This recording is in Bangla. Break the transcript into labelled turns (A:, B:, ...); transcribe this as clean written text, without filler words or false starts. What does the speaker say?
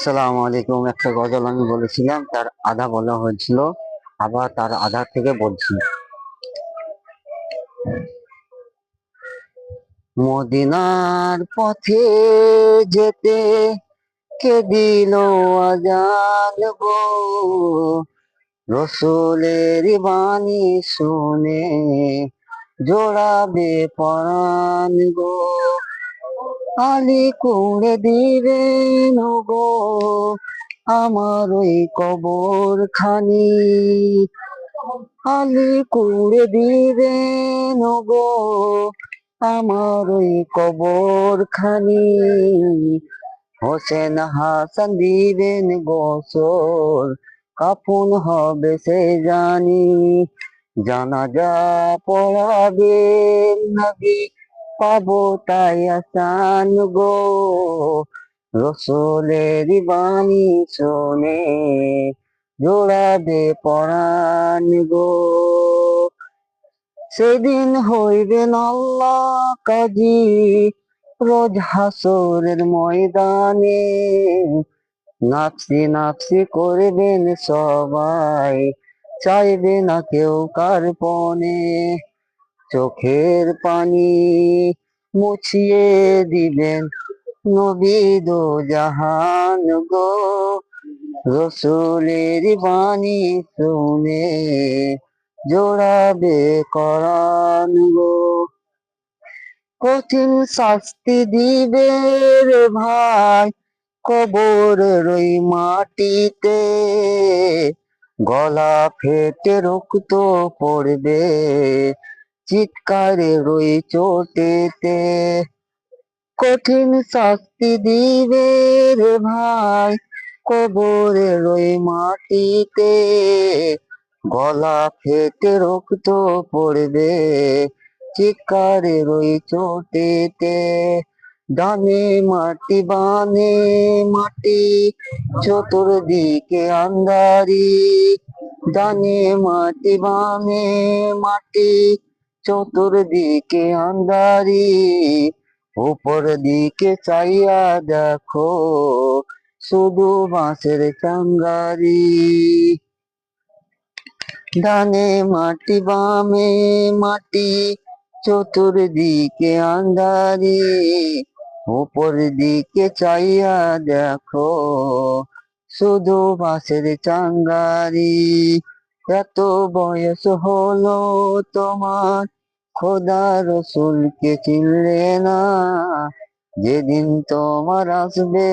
A: আসসালামু আলাইকুম। একটা গজল আমি বলেছিলাম, তার আধা বলা হয়েছিল, আবার তার আধা থেকে বলছি। মদিনার পথে যেতে কে দিল আজান গো, রসুলের বাণী শুনে জোড়াবে পরাণ গো। আলী করে দিবেন গো আমার ওই কবর খানি, আলী করে দিবেন গো আমার ওই কবর খানি। হোসেন হাসান দিবেন গোসল, কাফন হবে সে জানি। জানাজা পড়াবেন নবী, পাবো তাই আসান গো, রসুলের বাণী শোনে জোড়াবে পরাণ গো। সেদিন হইবেন আল্লাহ কাজী রোজ হাসরের ময়দানে, নাফসি নাফসি করবেন সবাই, চাইবে না কেউ কার্পণে। চোখের পানি মুছিয়ে দিবেন নবী দো জাহান গো, রসুলের বাণী শুনে জোড়াবে করান গো। কঠিন শাস্তি দিবে রে ভাই কবরের ওই মাটিতে, গলা ফেটে রক্ত পড়বে চিৎকারে ওই চোটেতে। কঠিন শাস্তি দিবে রে ভাই কবরের ওই মাটিতে, গলা ফেটে রক্ত পড়বে চিৎকারের ওই চোটেতে। ডানে মাটি বানে মাটি চতুর্দিকে আন্ধারি, ডানে মাটি বানে মাটি চতুর্দিকে আন্ধারি। উপর দিকে চাইয়া দেখো শুধু বাঁশের চাঙ্গারি, ডানে মাটি বামে মাটি চতুর্দিকে আন্ধারি। উপর দিকে চাইয়া দেখো শুধু বাঁশের চাঙ্গারি। এত বয়স হলো তোমার, খোদা রসুলকে চিনলে না, যেদিন তোমার আসবে